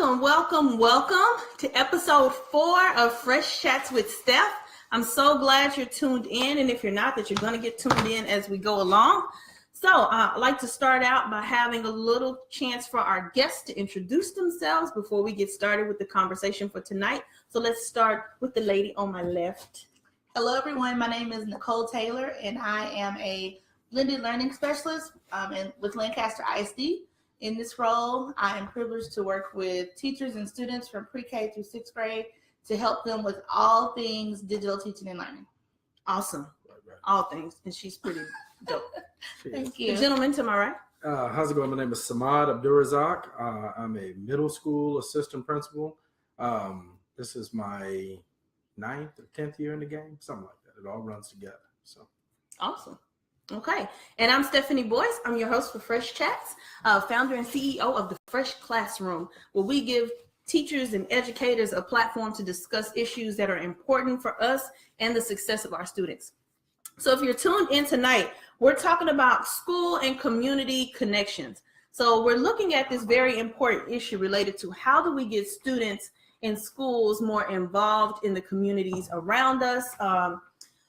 Welcome to episode 4 of Fresh Chats with Steph. I'm so glad you're tuned in, and if you're not, that you're going to get tuned in as we go along. So I'd like to start out by having a little chance for our guests to introduce themselves before we get started with the conversation for tonight. So let's start with the lady on my left. Hello, everyone. My name is Knikole Taylor, and I am a blended learning specialist with Lancaster ISD. In this role, I am privileged to work with teachers and students from pre-K through 6th grade to help them with all things digital teaching and learning. Awesome. All things. And she's pretty dope. Thank you. The gentleman to my right. How's it going? My name is Samad Abdurazak. I'm a middle school assistant principal. This is my 9th or 10th year in the game, something like that. It all runs together. So awesome. Okay. And I'm Stephanie Boyce. I'm your host for Fresh Chats, founder and CEO of the Fresh Classroom, where we give teachers and educators a platform to discuss issues that are important for us and the success of our students. So if you're tuned in tonight, we're talking about school and community connections. So we're looking at this very important issue related to how do we get students in schools more involved in the communities around us.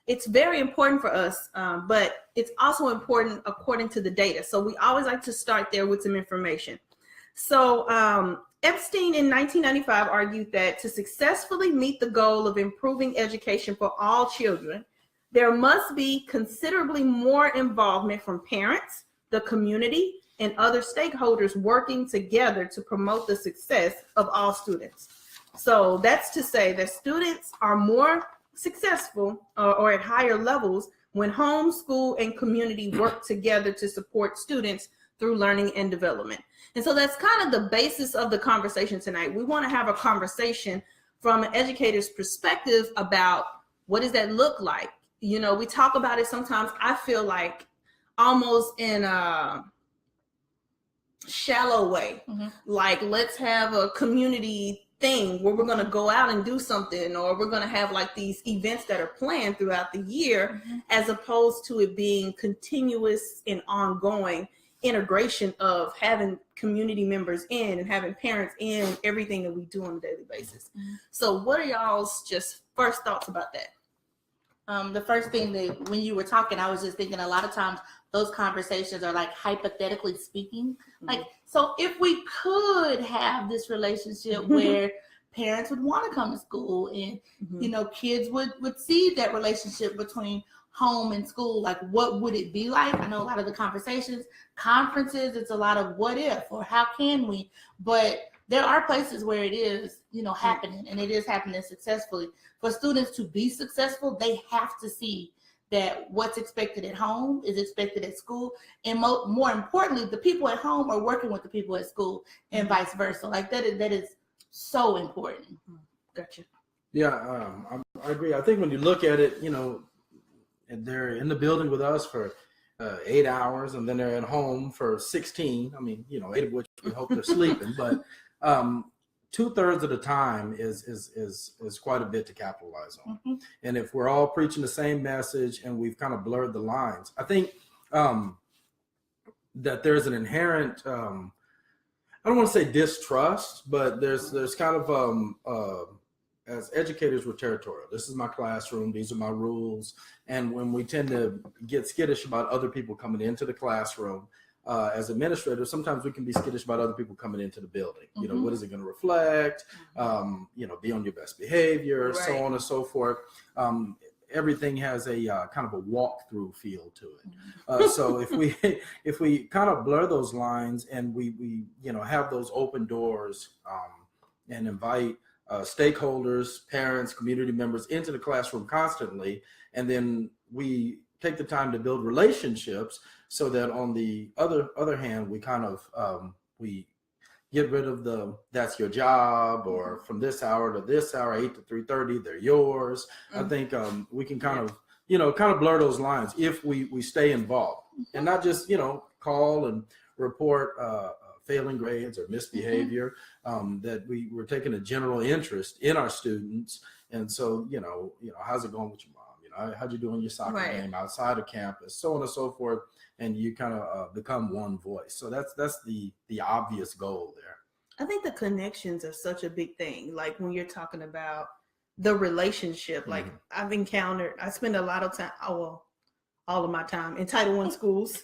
It's very important for us, but it's also important according to the data. So we always like to start there with some information. So Epstein in 1995 argued that to successfully meet the goal of improving education for all children, there must be considerably more involvement from parents, the community, and other stakeholders working together to promote the success of all students. So that's to say that students are more successful or at higher levels when home, school, and community work together to support students through learning and development. And so that's kind of the basis of the conversation tonight. We want to have a conversation from an educator's perspective about what does that look like? You know, we talk about it sometimes, I feel like almost in a shallow way. Mm-hmm. Like, let's have a community thing where we're going to go out and do something, or we're going to have like these events that are planned throughout the year, mm-hmm. as opposed to it being continuous and ongoing integration of having community members in and having parents in everything that we do on a daily basis. Mm-hmm. So what are y'all's just first thoughts about that? The first thing that when you were talking, I was just thinking a lot of times those conversations are like hypothetically speaking. Mm-hmm. Like, so if we could have this relationship where parents would want to come to school and, mm-hmm. you know, kids would see that relationship between home and school, like what would it be like? I know a lot of the conversations, conferences, it's a lot of what if or how can we, but there are places where it is, you know, happening, and it is happening successfully. For students to be successful, they have to see that what's expected at home is expected at school. And more importantly, the people at home are working with the people at school and vice versa. Like that is so important. Gotcha. Yeah, I agree. I think when you look at it, you know, they're in the building with us for 8 hours, and then they're at home for 16. I mean, you know, 8 of which we hope they're sleeping, but 2/3 of the time is quite a bit to capitalize on. Mm-hmm. And if we're all preaching the same message and we've kind of blurred the lines, I think that there's an inherent, I don't want to say distrust, but there's kind of, as educators, we're territorial. This is my classroom. These are my rules. And when we tend to get skittish about other people coming into the classroom, as administrators, sometimes we can be skittish about other people coming into the building. Mm-hmm. You know, what is it going to reflect? You know, be on your best behavior, right. So on and so forth. Everything has a kind of a walkthrough feel to it. So if we kind of blur those lines and we you know have those open doors and invite stakeholders, parents, community members into the classroom constantly, and then we take the time to build relationships so that on the other hand, we kind of we get rid of the that's your job, or from this hour to this hour, 8 to 3:30, they're yours. Mm-hmm. I think we can kind of blur those lines if we stay involved, and not just, you know, call and report failing grades or misbehavior, that we're taking a general interest in our students. And so, you know, how's it going with your mom? You know, how'd you do in your soccer game outside of campus, so on and so forth. And you kind of become one voice. So that's the obvious goal there. I think the connections are such a big thing. Like when you're talking about the relationship, like I spend a lot of time, all of my time in Title I schools,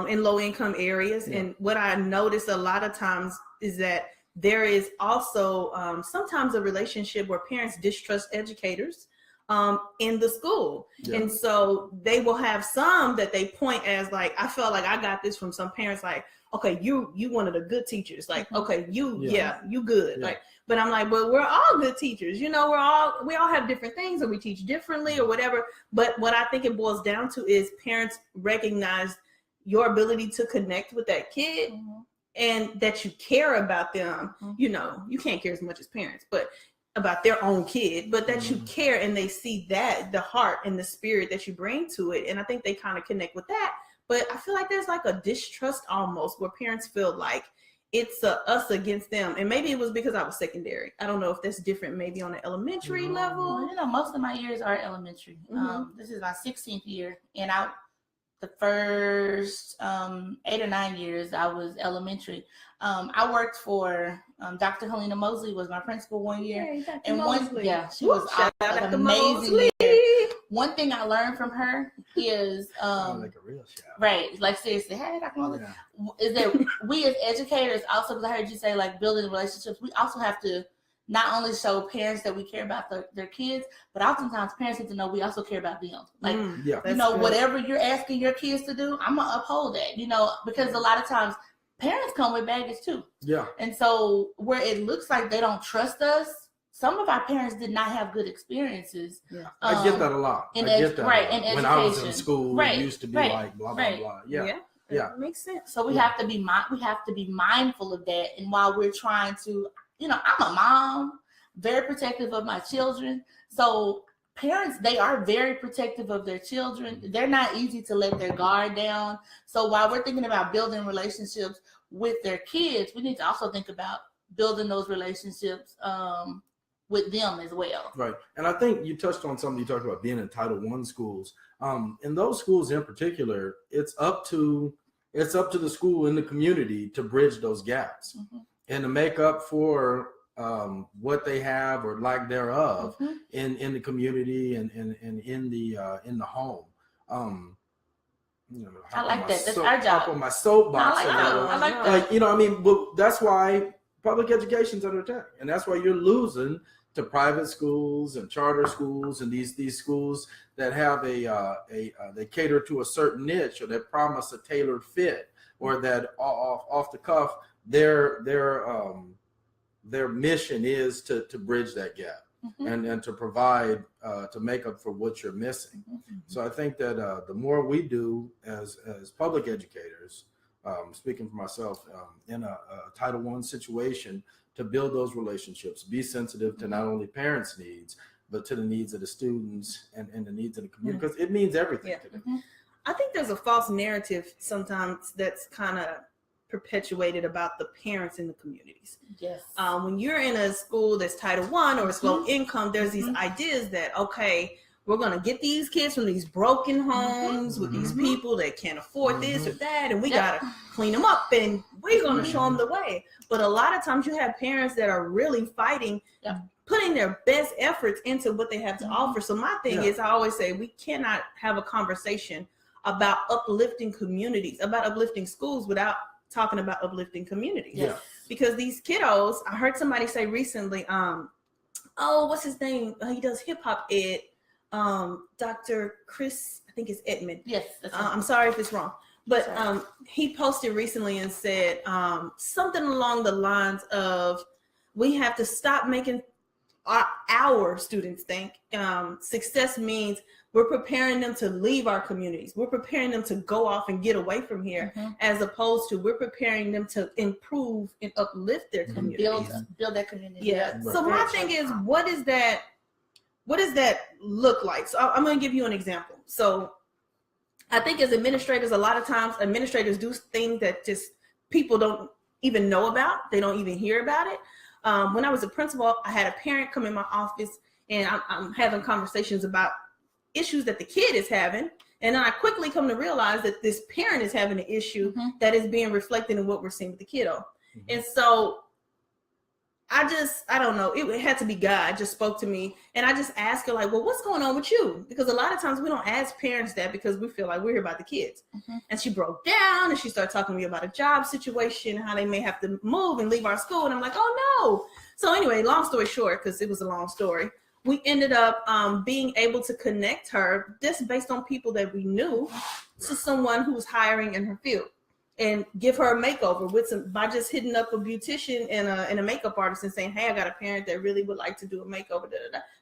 in low income areas. Yeah. And what I notice a lot of times is that there is also sometimes a relationship where parents distrust educators in the school. Yeah. And so they will have some that they point as like, I felt like I got this from some parents, like, okay, you one of the good teachers. Like, okay, you good. Yeah. Like, but I'm like, but we're all good teachers. You know, we all have different things, or we teach differently or whatever. But what I think it boils down to is parents recognize your ability to connect with that kid and that you care about them. You know, you can't care as much as parents, but about their own kid, but that you care, and they see that, the heart and the spirit that you bring to it. And I think they kind of connect with that. But I feel like there's like a distrust almost, where parents feel like it's us against them. And maybe it was because I was secondary. I don't know if that's different maybe on the elementary level. Well, you know, most of my years are elementary. This is my 16th year, and the first 8 or 9 years I was elementary. I worked for Dr. Helena Mosley was my principal one year. Hey, and she was an amazing leader. One thing I learned from her is like a real shout. Right, like seriously, hey, Dr. Mosley, is that we as educators also, because I heard you say like building relationships, we also have to not only show parents that we care about their kids, but oftentimes parents need to know we also care about them. Like, you know, whatever you're asking your kids to do, I'm gonna uphold that, you know, because a lot of times parents come with baggage too. Yeah. And so where it looks like they don't trust us, some of our parents did not have good experiences. Yeah. I get that a lot. In education. When I was in school, it used to be like blah, blah, blah. Yeah. That makes sense. So we have to be mindful of that. And while we're trying to, you know, I'm a mom, very protective of my children. So parents, they are very protective of their children. They're not easy to let their guard down. So while we're thinking about building relationships with their kids, we need to also think about building those relationships with them as well. Right. And I think you touched on something. You talked about being in Title I schools. In those schools in particular, it's up to the school and the community to bridge those gaps and to make up for what they have or lack thereof in the community and in the home. You know, I like that. That's our job. On my soapbox. I like that. Like, you know, I mean, but that's why public education's under attack, and that's why you're losing to private schools and charter schools and these schools that have they cater to a certain niche, or that promise a tailored fit, or that off the cuff their mission is to bridge that gap and to provide to make up for what you're missing. So I think that the more we do as public educators, speaking for myself, in a Title I situation, to build those relationships, be sensitive to not only parents' needs, but to the needs of the students and the needs of the community, because it means everything to them. I think there's a false narrative sometimes that's kind of perpetuated about the parents in the communities. Yes. When you're in a school that's Title I or it's low income, there's these ideas that, okay, we're going to get these kids from these broken homes with these people that can't afford this or that, and we got to clean them up, and we're going to show them the way. But a lot of times you have parents that are really fighting, putting their best efforts into what they have to offer. So my thing is, I always say, we cannot have a conversation about uplifting communities, about uplifting schools, without talking about uplifting communities. Yeah. Because these kiddos, I heard somebody say recently, what's his name? He does hip hop ed. Dr. Chris, I think it's Edmond. Yes. That's I'm sorry if it's wrong. But he posted recently and said something along the lines of, we have to stop making our students think success means we're preparing them to leave our communities. We're preparing them to go off and get away from here, as opposed to we're preparing them to improve and uplift their communities. Build that community. Yeah. So my thing is, what does that look like? So I'm going to give you an example. So I think as administrators, a lot of times administrators do things that just people don't even know about. They don't even hear about it. When I was a principal, I had a parent come in my office, and I'm having conversations about issues that the kid is having. And then I quickly come to realize that this parent is having an issue that is being reflected in what we're seeing with the kiddo. And so I don't know. It had to be God just spoke to me. And I just asked her, like, well, what's going on with you? Because a lot of times we don't ask parents that because we feel like we're here about the kids. Mm-hmm. And she broke down and she started talking to me about a job situation, how they may have to move and leave our school. And I'm like, oh, no. So anyway, long story short, because it was a long story, we ended up being able to connect her just based on people that we knew to someone who was hiring in her field. And give her a makeover by just hitting up a beautician and a makeup artist and saying, hey, I got a parent that really would like to do a makeover.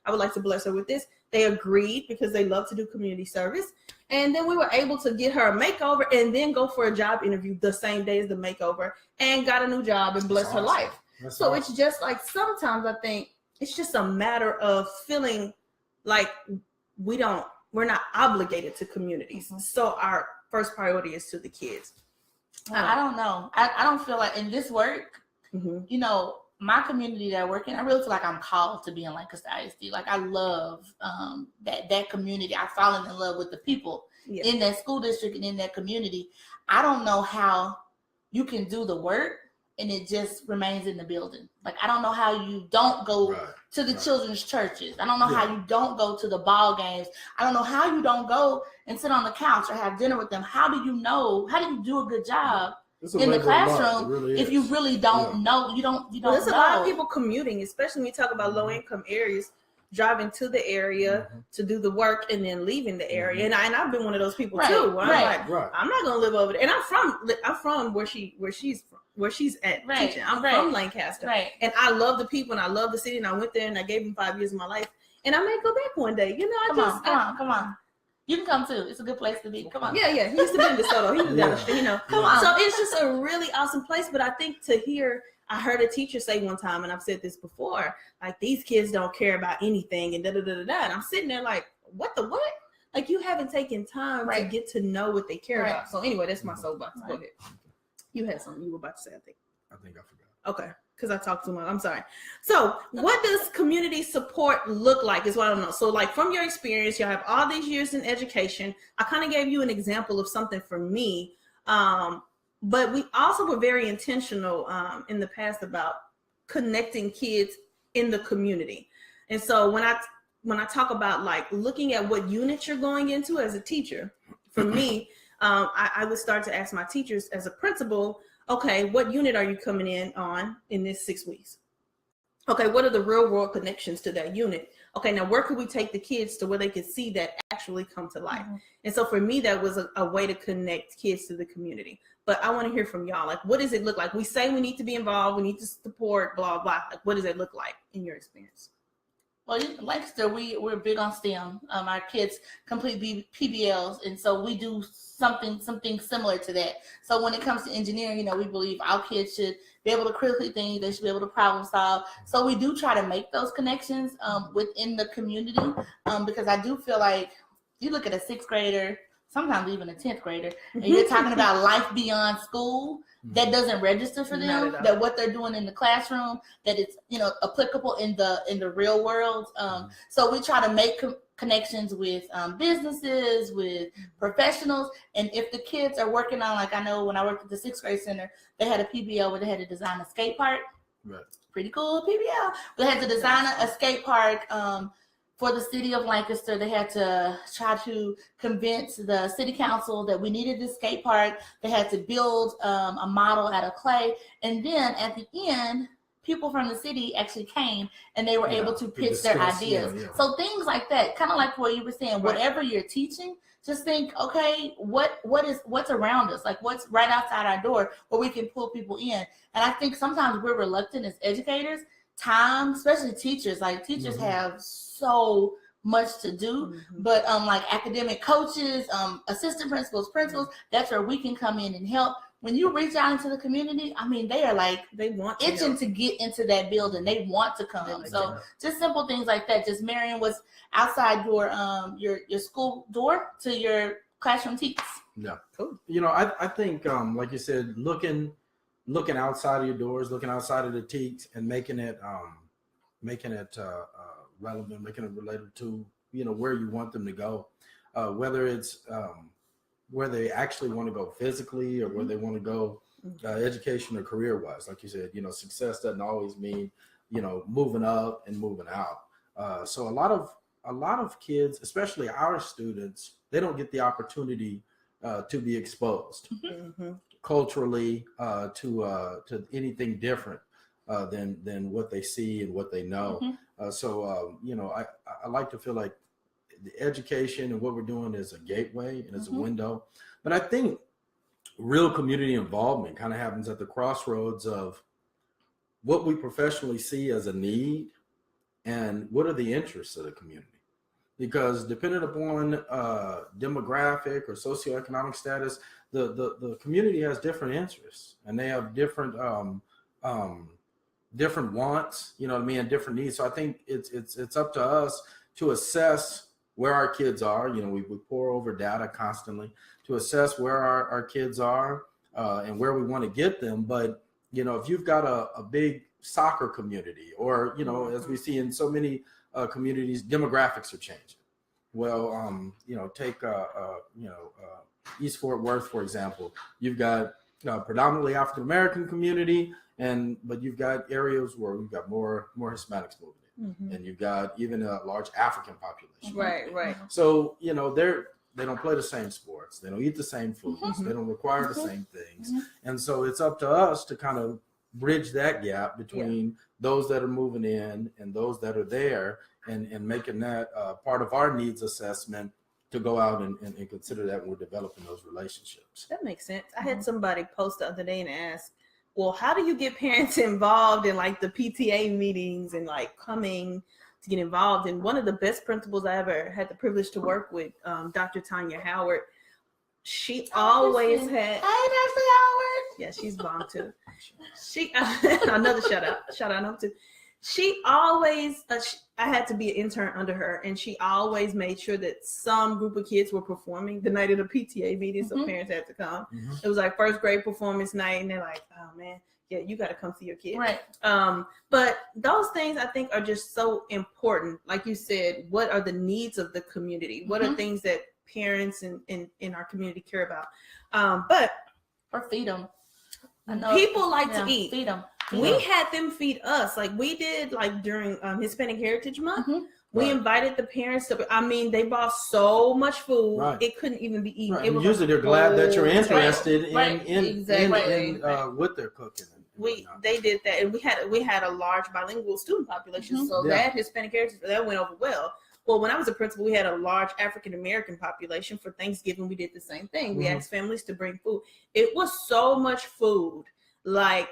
I would like to bless her with this. They agreed because they love to do community service. And then we were able to get her a makeover and then go for a job interview the same day as the makeover and got a new job and blessed her life. So it's just like sometimes I think it's just a matter of feeling like we're not obligated to communities. Mm-hmm. So our first priority is to the kids. I don't know. I don't feel like in this work, mm-hmm. you know, my community that I work in, I really feel like I'm called to be in Lancaster ISD. Like I love that community. I've fallen in love with the people in that school district and in that community. I don't know how you can do the work and it just remains in the building. Like I don't know how you don't go to the children's churches. I don't know how you don't go to the ball games. I don't know how you don't go and sit on the couch or have dinner with them. How do you do a good job in the classroom really if you really don't know? You don't there's know. A lot of people commuting, especially when you talk about low income areas, driving to the area to do the work and then leaving the area. And I've been one of those people too. Where I'm like, I'm not gonna live over there. And I'm from where she's at teaching. I'm from Lancaster, and I love the people and I love the city. And I went there and I gave them 5 years of my life, and I may go back one day. You know, come on. You can come too. It's a good place to be. Come on. Yeah. He used to be in DeSoto. He was down the street. You know, come on. So it's just a really awesome place. But I think I heard a teacher say one time, and I've said this before, like these kids don't care about anything, and And I'm sitting there like, what? Like you haven't taken time to get to know what they care about. So anyway, that's my soapbox. Go ahead. You had something you were about to say, I think I forgot. Okay, because I talked too much. I'm sorry. So what does community support look like is what I don't know. So like from your experience, you have all these years in education. I kind of gave you an example of something for me. But we also were very intentional in the past about connecting kids in the community. And so when I talk about like looking at what unit you're going into as a teacher, for me, I would start to ask my teachers as a principal, okay, what unit are you coming in on in this 6 weeks? Okay, what are the real world connections to that unit? Okay, now where could we take the kids to where they could see that actually come to life? Mm-hmm. And so for me, that was a way to connect kids to the community. But I want to hear from y'all. Like, what does it look like? We say we need to be involved, we need to support, blah, blah. Like, what does it look like in your experience? Well, in Lancaster, we're big on STEM. Our kids complete PBLs, and so we do something similar to that. So when it comes to engineering, you know, we believe our kids should be able to critically think, they should be able to problem solve. So we do try to make those connections within the community because I do feel like you look at a 6th grader, sometimes even a 10th grader, and you're talking about life beyond school. That doesn't register for them, that what they're doing in the classroom, that it's, you know, applicable in the real world. So we try to make connections with businesses, with professionals. And if the kids are working on, like I know when I worked at the 6th grade center, they had a PBL where they had to design a skate park. Right. Pretty cool PBL. They had to design a skate park for the city of Lancaster. They had to try to convince the city council that we needed this skate park. They had to build a model out of clay. And then at the end, people from the city actually came and they were able to pitch their ideas. So things like that, kind of like what you were saying, whatever you're teaching, just think, okay, what's around us? Like what's right outside our door where we can pull people in? And I think sometimes we're reluctant as educators, time, especially teachers, like teachers have so much to do, but like academic coaches, assistant principals, that's where we can come in and help. When you reach out into the community, I mean, they are like, they want itching to get into that building. They want to come. So just simple things like that, just marrying what's outside your school door to your classroom teachers. Yeah, cool. You know, I think like you said, looking outside of your doors, looking outside of the teaks, and making it relevant, making it related to, you know, where you want them to go, whether it's where they actually want to go physically or where they want to go education or career wise. Like you said, you know, success doesn't always mean moving up and moving out. So a lot of kids, especially our students, they don't get the opportunity to be exposed culturally to anything different than what they see and what they know. I like to feel like the education and what we're doing is a gateway and it's a window. But I think real community involvement kind of happens at the crossroads of what we professionally see as a need and what are the interests of the community. Because depending upon demographic or socioeconomic status, the community has different interests and they have different different wants, and different needs. So I think it's up to us to assess where our kids are. We pour over data constantly to assess where our kids are and where we want to get them. But, if you've got a big soccer community or, as we see in so many communities, demographics are changing. Well, take, East Fort Worth, for example. You've got predominantly African-American community, but you've got areas where you've got more Hispanics moving in, and you've got even a large African population. Right. So, they don't play the same sports. They don't eat the same foods. They don't require the same things. And so it's up to us to kind of bridge that gap between those that are moving in and those that are there and making that part of our needs assessment to go out and consider that when we're developing those relationships. That makes sense. I had somebody post the other day and ask, well, how do you get parents involved in like the PTA meetings and like coming to get involved? And one of the best principals I ever had the privilege to work with, Dr. Tanya Howard, she always had. Hey, Dr. Howard. Yeah, she's bomb too. She another shout out too. She always, I had to be an intern under her, and she always made sure that some group of kids were performing the night of the PTA meeting, so parents had to come. It was like first grade performance night, and they're like, oh man, yeah, you got to come see your kid. Right. But those things I think are just so important. Like you said, what are the needs of the community? What are things that parents in our community care about? Or feed them. People like to eat. Feed them. We had them feed us, like we did, like during Hispanic Heritage Month. We invited the parents to. I mean, they bought so much food, it couldn't even be eaten. It was usually they're glad that you're interested in what they're cooking. They did that, and we had a large bilingual student population, so that Hispanic Heritage that went over well. Well, when I was a principal, we had a large African American population. For Thanksgiving, we did the same thing. We asked families to bring food. It was so much food, like.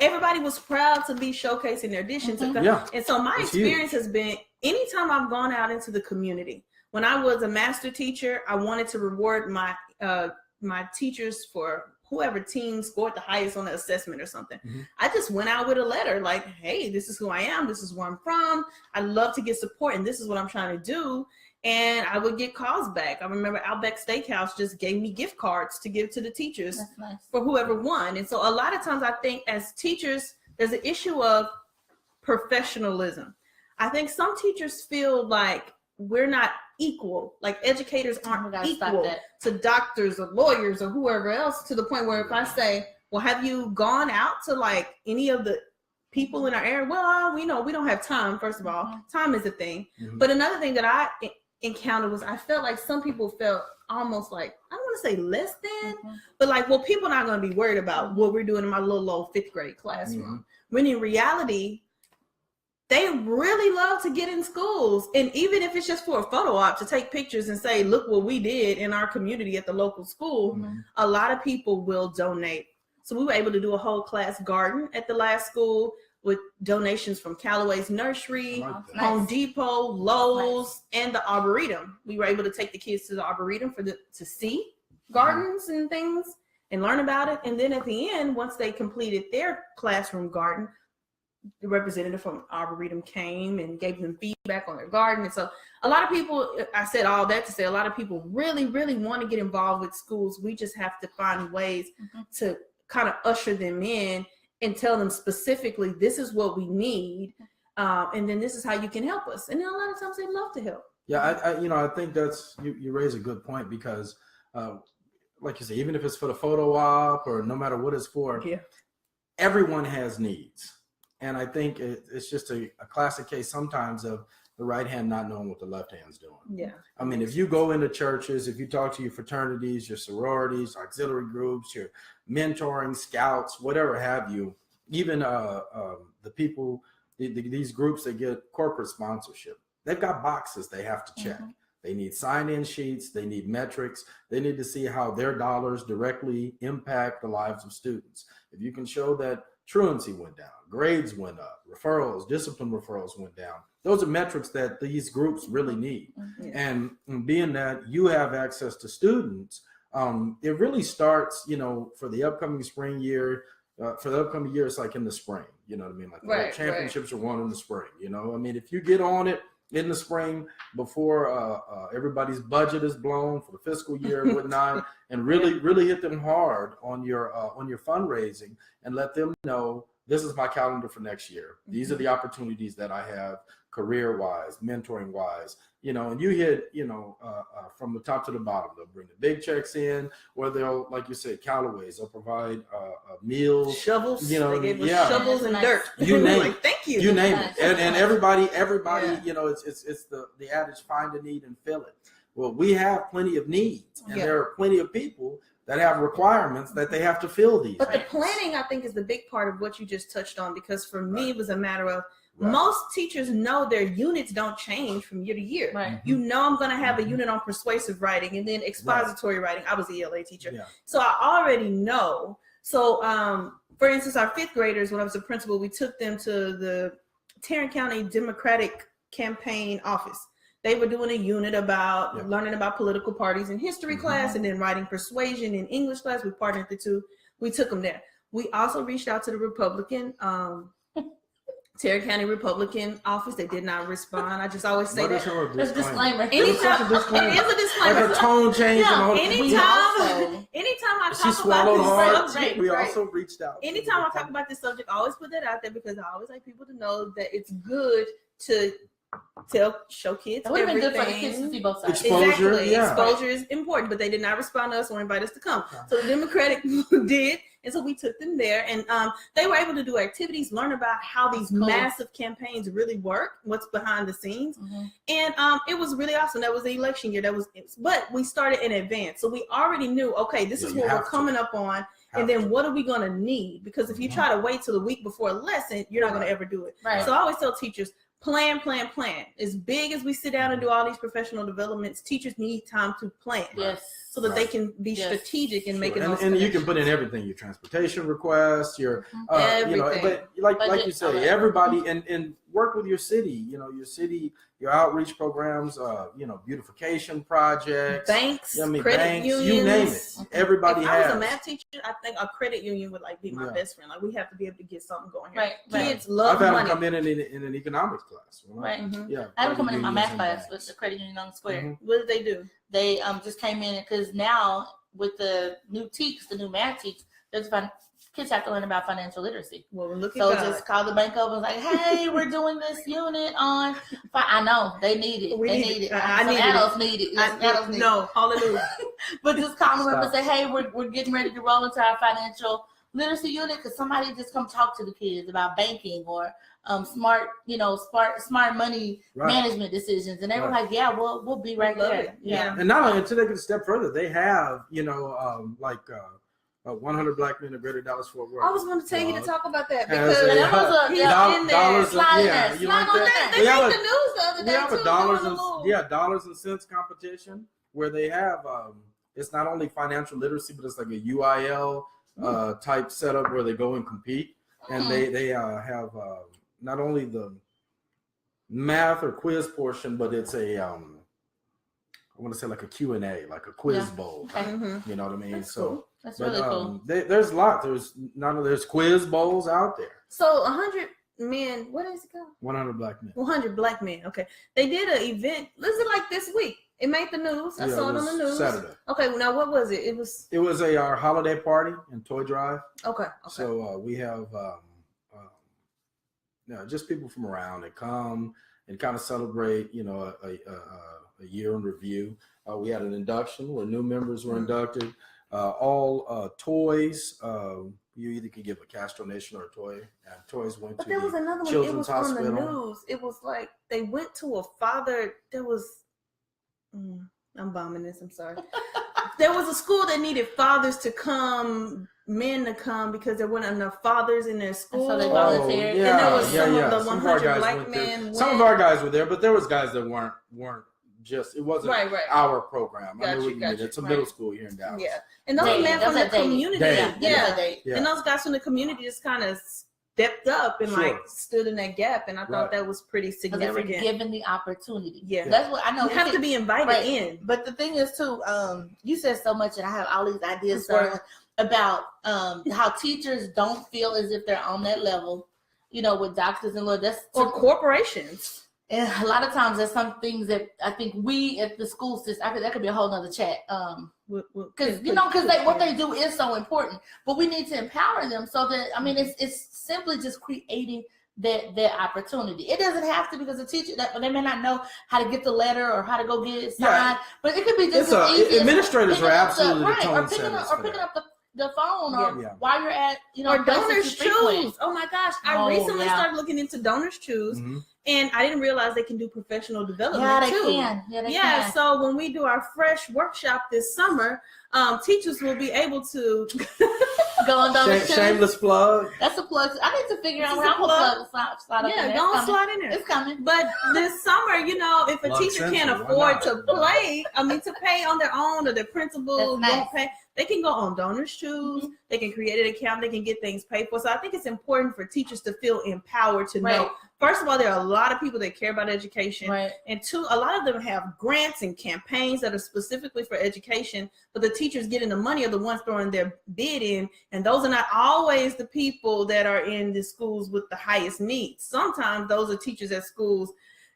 Everybody was proud to be showcasing their dishes. And so my experience has been, anytime I've gone out into the community, when I was a master teacher, I wanted to reward my teachers for whoever team scored the highest on the assessment or something. I just went out with a letter like, hey, this is who I am. This is where I'm from. I love to get support, and this is what I'm trying to do. And I would get calls back. I remember Outback Steakhouse just gave me gift cards to give to the teachers for whoever won. And so a lot of times I think as teachers, there's an issue of professionalism. I think some teachers feel like we're not equal, like educators aren't equal to doctors or lawyers or whoever else, to the point where if I say, well, have you gone out to like any of the people in our area? Well, we don't have time. First of all, time is a thing. But another thing that I encountered was I felt like some people felt almost like, I don't want to say less than, but like, well, people are not going to be worried about what we're doing in my little old 5th grade classroom. When in reality, they really love to get in schools. And even if it's just for a photo op to take pictures and say, look what we did in our community at the local school, a lot of people will donate. So we were able to do a whole class garden at the last school with donations from Callaway's Nursery, Home Depot, Lowe's, and the Arboretum. We were able to take the kids to the Arboretum to see gardens and things and learn about it. And then at the end, once they completed their classroom garden, the representative from Arboretum came and gave them feedback on their garden. And so a lot of people, I said all that to say, a lot of people really, really want to get involved with schools. We just have to find ways to kind of usher them in and tell them specifically, this is what we need. And then this is how you can help us. And then a lot of times they love to help. Yeah, I think that's, you raise a good point because like you say, even if it's for the photo op or no matter what it's for, everyone has needs. And I think it's just a classic case sometimes of the right hand not knowing what the left hand's doing. Yeah. I mean, if you go into churches, if you talk to your fraternities, your sororities, auxiliary groups, your mentoring, scouts, whatever have you, even the people, these groups that get corporate sponsorship, they've got boxes they have to check. They need sign-in sheets. They need metrics. They need to see how their dollars directly impact the lives of students. If you can show that truancy went down, grades went up, referrals, discipline referrals went down, those are metrics that these groups really need. And being that you have access to students, it really starts, for the upcoming spring year. For the upcoming year, it's like in the spring. You know what I mean? Like the championships are won in the spring. I mean, if you get on it in the spring before everybody's budget is blown for the fiscal year and whatnot, and really hit them hard on your fundraising and let them know, this is my calendar for next year. These are the opportunities that I have career-wise, mentoring-wise, and you hit, from the top to the bottom. They'll bring the big checks in, or they'll, like you said, Callaway's, they'll provide meals. Shovels. They gave us shovels and dirt. You name it. Thank you. You name it. And everybody, it's the adage, find a need and fill it. Well, we have plenty of needs, and there are plenty of people that have requirements that they have to fill these. But the planning, I think, is the big part of what you just touched on, because for me, it was a matter of, most teachers know their units don't change from year to year. Right. I'm going to have a unit on persuasive writing and then expository writing. I was a ELA teacher. So I already know. So, for instance, our fifth graders, when I was a principal, we took them to the Tarrant County Democratic Campaign office. They were doing a unit about learning about political parties in history class, and then writing persuasion in English class. We partnered the two. We took them there. We also reached out to the Republican, Tarrant County Republican office. They did not respond. I just always say that. There's a disclaimer. It is a disclaimer. Like a tone change. Anytime I talk about this subject, we also reached out. Anytime I talk about this subject, I always put that out there, because I always like people to know that it's good to show kids it would have been everything. good for the kids to see both sides. Exposure, Exposure is important, but they did not respond to us or invite us to come. So the Democratic did, and so we took them there, and they were able to do activities, learn about how these massive campaigns really work, what's behind the scenes, and it was really awesome. That was the election year. But we started in advance, so we already knew, okay, this is what we're coming up on. And then what are we going to need? Because if you try to wait till the week before a lesson, you're not going to ever do it. Right. So I always tell teachers, plan. As big as we sit down and do all these professional developments, teachers need time to plan. So that they can be strategic and make it. And you can put in everything, your transportation requests, your, but like you say, everybody, and work with your city, your outreach programs, beautification projects, banks, credit banks, unions, you name it. Everybody if has. I was a math teacher, I think a credit union would be my best friend. Like, we have to be able to get something going here. Kids love money. I've had them come in an economics class. I had them come in my math class with the credit union on the square. What did they do? They just came in, because now with the new TEKS, the new math TEKS, kids have to learn about financial literacy. Well, look at so God. Just call the bank over and like, hey, we're doing this unit on. I know they need it. They need it. Some adults need it. No, hallelujah. But just call them up and say, hey, we're getting ready to roll into our financial literacy unit, because somebody just come talk to the kids about banking or smart money management decisions, and they were like, yeah, we'll be right there. And not only, until they can step further, they have 100 Black Men in Greater Dallas Fort Worth. I was going to tell you to talk about that, because he's in there. Slide They made the news the other day. We have a dollars and cents competition where they have it's not only financial literacy, but it's like a UIL type setup where they go and compete, and they have not only the math or quiz portion, but it's a I want to say like a Q&A, like a quiz bowl. You know what I mean? That's so cool. That's really cool. There's a lot. There's quiz bowls out there. So 100 men, what is it called? 100 Black Men. 100 Black Men. Okay. They did an event. Was it like this week? It made the news. I saw it on the news. Saturday. Okay. Now what was it? It was our holiday party and toy drive. Okay. So we have just people from around that come and kind of celebrate, a year in review. We had an induction where new members were inducted. all toys. You either could give a cash donation or a toy. And toys went But to there was the another one. It Children's was Hospital. on the news. It was like they went to a father. There was. I'm bombing this. I'm sorry. There was a school that needed fathers to come, men to come, because there weren't enough fathers in their school. So they Oh, volunteered. yeah, And there was some yeah. of the Some of our 100 guys black went there. men. Some of our guys were there, but there was guys that weren't just. It wasn't Right. our program. I Got mean, you, we got did. you. It's a Right. middle school here in Dallas. Yeah, and those Dave, men that's from the a Dave. community, Dave. yeah, Yeah. and those guys from the community just kind of stepped up and Sure. like stood in that gap, and I thought Right. that was pretty Because they were significant. given the opportunity. Yeah. That's what I know. You We have see- to be invited Right. in. But the thing is too, you said so much, and I have all these ideas I'm sorry. swirling about how teachers don't feel as if they're on that level, with doctors and lawyers. Or corporations. And a lot of times there's some things that I think we at the school system, that could be a whole nother chat. Because what they do is so important, but we need to empower them so that, it's simply just creating that opportunity. It doesn't have to, because a teacher they may not know how to get the letter or how to go get it signed, but it could be just as easy as administrators picking are up absolutely the tone or picking setters up, for or picking that. up the phone, or Yeah. while you're at Or places donors you frequent. choose. Oh my gosh. I Oh, recently yeah. started looking into donors choose, Mhm. and I didn't realize they can do professional development Yeah, they too. can. Yeah, they Yeah, can. so when we do our fresh workshop this summer, teachers will be able to Go on donors too. Shameless plug. That's a plug. I need to figure out This how is I'm a plug. gonna slide up in yeah, there. go It's on, coming. slide in there. It's coming. But this summer, if a Plug teacher can't central, why afford not? to pay on their own, or their principal That's won't pay, they can go on Donors Choose. Mhm. They can create an account. They can get things paid for. So I think it's important for teachers to feel empowered to Right. know. First of all, there are a lot of people that care about education. Right. And two, a lot of them have grants and campaigns that are specifically for education, but the teachers getting the money are the ones throwing their bid in, and those are not always the people that are in the schools with the highest needs. Sometimes those are teachers at schools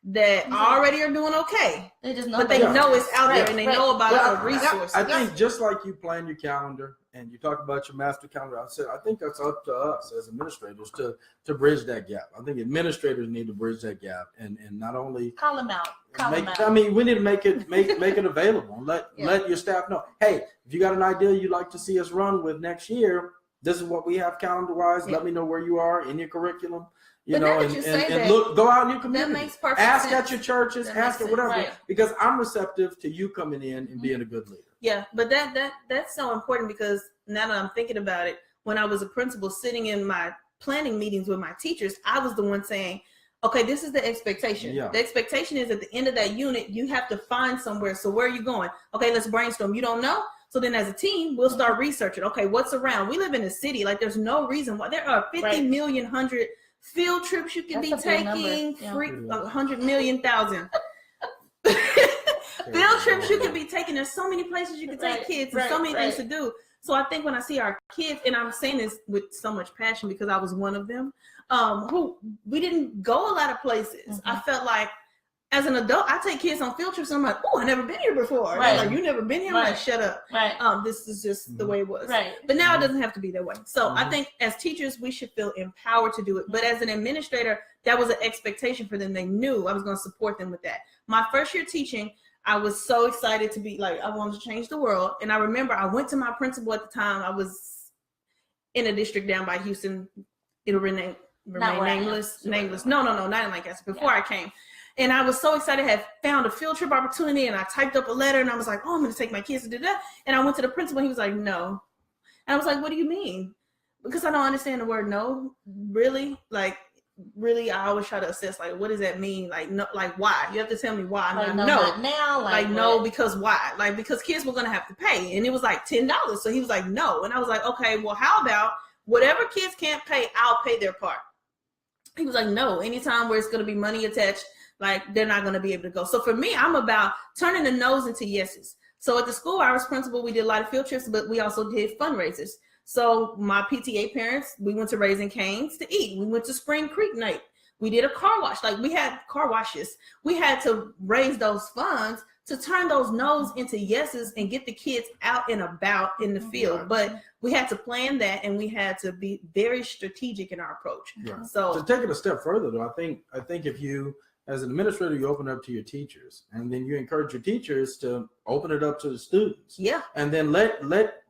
that already are doing okay, They just know. but they Yeah. know it's out there Right, and they right. know about Well, the resources. I think just like you plan your calendar and you talk about your master calendar, I think that's up to us as administrators to bridge that gap. I think administrators need to bridge that gap and not only Call them out. Call them out. we need to make it available and let your staff know, hey, if you got an idea you'd like to see us run with next year, this is what we have calendar wise. Yeah. Let me know where you are in your curriculum. But now that you say that, Go out in your that community. makes perfect Ask sense. at your churches, That ask makes at whatever, sense. Right. because I'm receptive to you coming in and being a good leader. Yeah, but that's so important, because now that I'm thinking about it, when I was a principal sitting in my planning meetings with my teachers, I was the one saying, okay, this is the expectation. Yeah. The expectation is at the end of that unit, you have to find somewhere. So where are you going? Okay, let's brainstorm. You don't know? So then as a team, we'll start researching. Okay, what's around? We live in a city. Like, there's no reason why. There are 50 million, 100 field trips you can That's be a big number. taking, Yeah. 100 million, 1,000. Field trips you could be taking. There's so many places you can take Right, kids, and so right, many things to right. do. So I think when I see our kids, and I'm saying this with so much passion because I was one of them, who we didn't go a lot of places. I felt like as an adult, I take kids on field trips and I'm like, oh, I've never been here before. And Right. they're like, you never been here? I'm Right. like, shut up. Right. This is just the way it was. Right. But now it doesn't have to be that way. So I Mhm. think as teachers, we should feel empowered to do it. But as an administrator, that was an expectation for them. They knew I was going to support them with that. My first year teaching, I was so excited to be like, I wanted to change the world. And I remember I went to my principal at the time. I was in a district down by Houston. It'll remain where I am. nameless. No, not in Lancaster. Before I came. And I was so excited. I had found a field trip opportunity, and I typed up a letter, and I was like, oh, I'm going to take my kids to do that. And I went to the principal, and he was like, no. And I was like, what do you mean? Because I don't understand the word no. Really? Like, really, I always try to assess, like, what does that mean? Like, no, like, why? You have to tell me why. I'm Like, like, no, no. not now. Like, no, because why? Like, because kids were going to have to pay. And it was like $10. So he was like, no. And I was like, okay, well, how about whatever kids can't pay, I'll pay their part. He was like, no, anytime where it's going to be money attached, like, they're not going to be able to go. So for me, I'm about turning the no's into yeses. So at the school I was principal, we did a lot of field trips, but we also did fundraisers. So my PTA parents, we went to Raising Cane's to eat. We went to Spring Creek night. We did a car wash. Like, we had car washes. We had to raise those funds to turn those no's into yeses and get the kids out and about in the field. But we had to plan that, and we had to be very strategic in our approach. Yeah. So To take it a step further, though, I think if you, as an administrator, you open it up to your teachers, and then you encourage your teachers to open it up to the students. yeah, And then let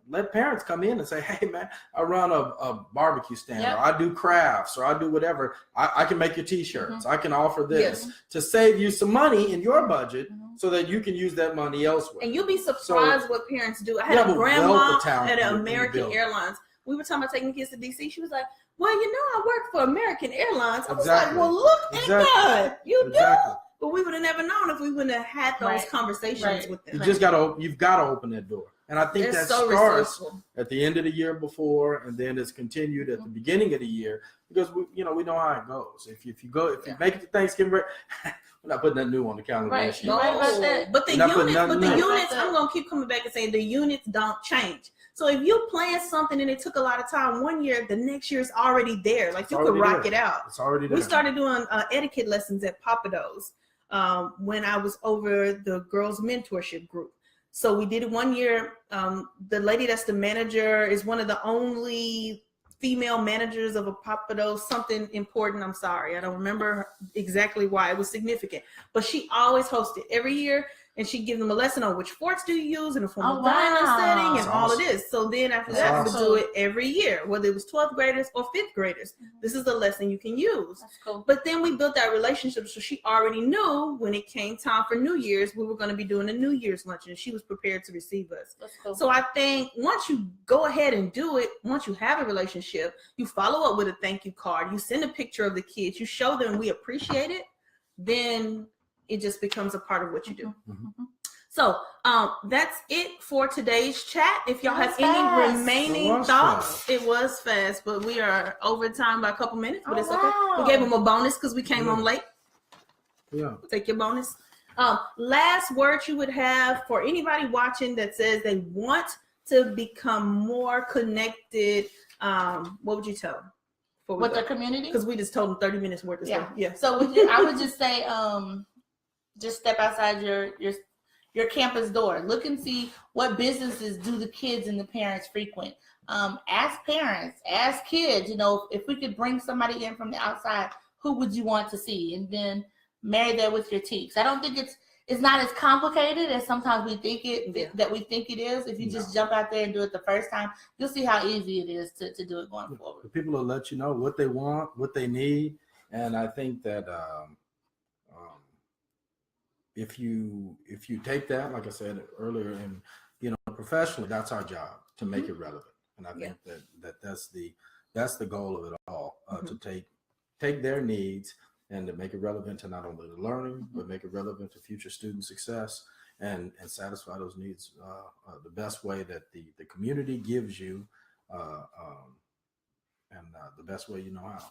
let parents come in and say, hey man, I run a barbecue stand, Yep. or I do crafts, or I do whatever. I can make your t-shirts. I can offer this Yes. to save you some money in your budget so that you can use that money elsewhere. And you'll be surprised what parents do. I had a grandma at American Airlines. We were talking about taking kids to DC. She was like, well, I work for American Airlines. I was like, well, look at that. You do. But we would have never known if we wouldn't have had those conversations with them. You've got to open that door. And I think that starts at the end of the year before, and then it's continued at the beginning of the year, because we know how it goes. If you make it to Thanksgiving break, we're not putting that new on the calendar. Right. No. But the units, I'm gonna keep coming back and saying the units don't change. So if you plan something and it took a lot of time one year, the next year is already there. Like you could rock it out. It's already there. We started doing etiquette lessons at Papados when I was over the girls' mentorship group. So we did it one year. The lady that's the manager is one of the only female managers of a Papados, something important. I'm sorry. I don't remember exactly why. It was significant. But she always hosted every year, and she'd give them a lesson on which forks do you use in a formal dining setting and all of this. So then after that, we would do it every year, whether it was 12th graders or 5th graders. This is the lesson you can use. That's cool. But then we built that relationship, so she already knew when it came time for New Year's, we were going to be doing a New Year's luncheon, and she was prepared to receive us. That's cool. So I think once you go ahead and do it, once you have a relationship, you follow up with a thank you card, you send a picture of the kids, you show them we appreciate it, then it just becomes a part of what you do. Mm-hmm. So that's it for today's chat. If y'all have any remaining thoughts, it was fast, but we are over time by a couple minutes, but it's okay. We gave them a bonus because we came on late. Yeah. Take your bonus. Last words you would have for anybody watching that says they want to become more connected. What would you tell them? With the community? Because we just told them 30 minutes worth of stuff. Yeah. So I would just say, just step outside your campus door. Look and see what businesses do the kids and the parents frequent. Ask parents, ask kids, if we could bring somebody in from the outside, who would you want to see? And then marry that with your teaks. I don't think it's not as complicated as sometimes we think that we think it is. If you just jump out there and do it the first time, you'll see how easy it is to do it going forward. The people will let you know what they want, what they need. And I think that if you take that, like I said earlier, and professionally, that's our job to make it relevant. And I think that's the goal of it all, to take their needs and to make it relevant to not only the learning, but make it relevant to future student success, and satisfy those needs the best way that the community gives you, and the best way you know how.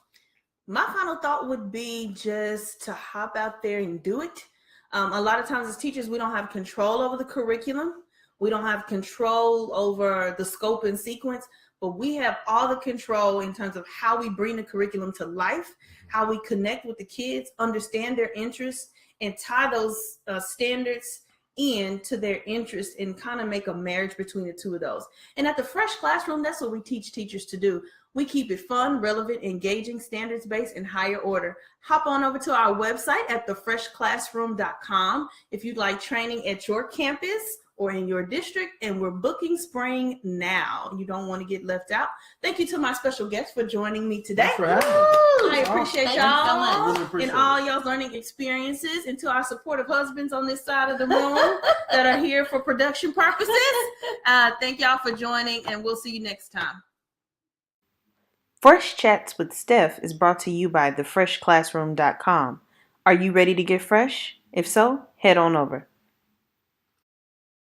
My final thought would be just to hop out there and do it. A lot of times as teachers, we don't have control over the curriculum. We don't have control over the scope and sequence, but we have all the control in terms of how we bring the curriculum to life, how we connect with the kids, understand their interests, and tie those standards into their interests and kind of make a marriage between the two of those. And at the Fresh Classroom, that's what we teach teachers to do. We keep it fun, relevant, engaging, standards-based, and higher order. Hop on over to our website at thefreshclassroom.com if you'd like training at your campus or in your district, and we're booking spring now. You don't want to get left out. Thank you to my special guests for joining me today. Thanks for having me. I appreciate y'all Really appreciate and all y'all's learning experiences, and to our supportive husbands on this side of the room that are here for production purposes. Thank y'all for joining, and we'll see you next time. Fresh Chats with Steph is brought to you by thefreshclassroom.com. Are you ready to get fresh? If so, head on over.